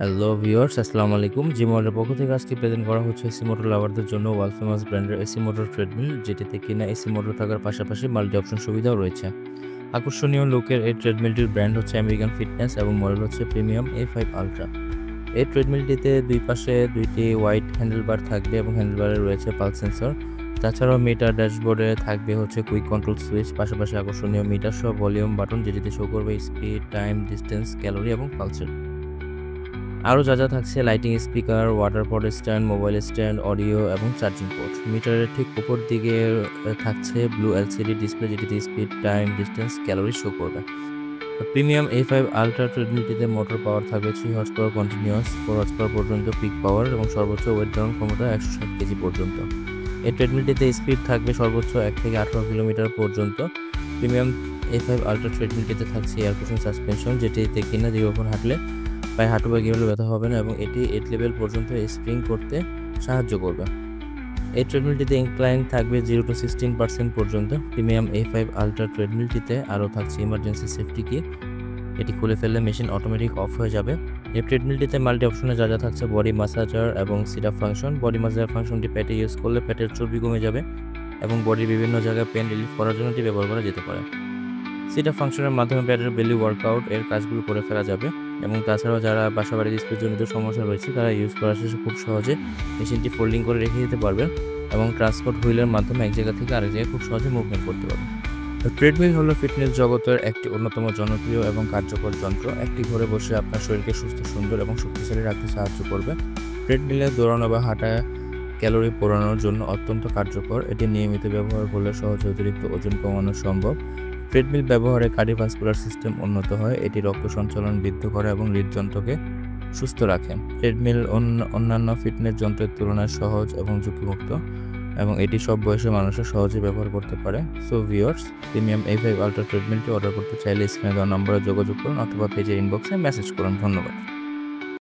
Hello viewers, আসসালামু আলাইকুম। জিমোরের পক্ষ থেকে আজকে প্রেজেন্ট করা হচ্ছে এসি মোটর লাভারদের জন্য ওয়ার্ল্ড ফেমাস ব্র্যান্ডের এসি মোটর ট্রেডমিল, যেটিতে কিনা এসি মোটর থাকার পাশাপাশি মাল্টি অপশন সুবিধাও রয়েছে। আকর্ষণীয় লুকের এই ট্রেডমিলটির ব্র্যান্ড হচ্ছে আমেরিকান ফিটনেস এবং মডেল হচ্ছে প্রিমিয়াম A5 আলট্রা। এই ট্রেডমিলটিতে দুই পাশে দুইটি ওয়াইড হ্যান্ডেলবার থাকবে এবং হ্যান্ডেলবারে রয়েছে পালস সেন্সর। তাছাড়াও মিটার ড্যাশবোর্ডে থাকবে হচ্ছে কুইক কন্ট্রোল সুইচ, পাশাপাশি আকর্ষণীয় মিটার সহ ভলিউম বাটন, যেটিতে শো করবে স্পিড, টাইম, ডিস্টেন্স, ক্যালোরি এবং পালসের। আরও যা থাকছে lighting speaker, water pot stand, mobile stand, audio এবং চার্জিং পোর্ট। মিটারের ঠিক উপর দিকে থাকছে ব্লু এলসিডি ডিসপ্লে, যেটিতে speed, time, distance, calorie show করবে। প্রিমিয়াম A5 আলট্রা ট্রেডমিলটিতে মোটর পাওয়ার থাকবে 3 horse power continuous, 4 horse power পর্যন্ত পিক পাওয়ার এবং সর্বোচ্চ ওয়েট ধারণ ক্ষমতা 160 কেজি পর্যন্ত। এই ট্রেডমিলটিতে স্পিড থাকবে সর্বোচ্চ 1 থেকে 18 কিলোমিটার পর্যন্ত। প্রিমিয়াম A5 আলট্রা ট্রেডমিলটিতে থাকছে এয়ার কুশন সাসপেনশন, যেটিতে কিনা দীর্ঘক্ষণ হাঁটলে পায়ে হাঁটু বা গিরালে ব্যথা হবে না এবং এটি 8 লেভেল পর্যন্ত স্প্রিং করতে সাহায্য করবে। এই ট্রেডমিলটিতে ইনক্লাইন থাকবে 0 to 16% পর্যন্ত। প্রিমিয়াম A5 আলট্রা ট্রেডমিলটিতে আরও থাকছে ইমার্জেন্সি সেফটি কি, এটি খুলে ফেললে মেশিন অটোমেটিক অফ হয়ে যাবে। এই ট্রেডমিলটিতে মাল্টি অপশনে যা থাকছে বডি মাসাজার এবং সিট আপ ফাংশন। বডি মাসাজার ফাংশনটি পেটে ইউজ করলে পেটের চর্বি কমে যাবে এবং বডির বিভিন্ন জায়গায় পেন রিলিফ করার জন্য এটি ব্যবহার করা যেতে পারে। সিট আপ ফাংশনের মাধ্যমে পেটের বেলি ওয়ার্কআউট এর কাজগুলো করে ফেলা যাবে এবং তাছাড়াও যারা বাসাবাড়ির স্পেসজনিত সমস্যা রয়েছে তারা ইউজ করার শেষে খুব সহজে মেশিনটি ফোল্ডিং করে রেখে দিতে পারবেন এবং ট্রান্সপোর্ট হুইলের মাধ্যমে এক জায়গা থেকে আরেক জায়গায় খুব সহজে মুভমেন্ট করতে পারবেন। ট্রেডমিল হলো ফিটনেস জগতের একটি অন্যতম জনপ্রিয় এবং কার্যকর যন্ত্র। একটি ঘরে বসে আপনার শরীরকে সুস্থ, সুন্দর এবং শক্তিশালী রাখতে সাহায্য করবে। ট্রেডমিলে দৌড়ানো বা হাঁটা ক্যালোরি পোড়ানোর জন্য অত্যন্ত কার্যকর। এটি নিয়মিত ব্যবহার করলে সহজে অতিরিক্ত ওজন কমানো সম্ভব। ট্রেডমিল ব্যবহারে কার্ডিওভাস্কুলার সিস্টেম উন্নত হয়, এটি রক্ত সঞ্চালন বৃদ্ধি করে এবং হৃদযন্ত্রকে সুস্থ রাখে। ট্রেডমিল অন্যান্য ফিটনেস যন্ত্রের তুলনায় সহজ এবং ঝুঁকিমুক্ত এবং এটি সব বয়সের মানুষরা সহজে ব্যবহার করতে পারে। So viewers, premium A5 ultra ট্রেডমিলটি অর্ডার করতে চাইলে স্ক্রিনে দেওয়া নম্বরে যোগাযোগ করুন অথবা পেজের ইনবক্সে মেসেজ করুন। ধন্যবাদ।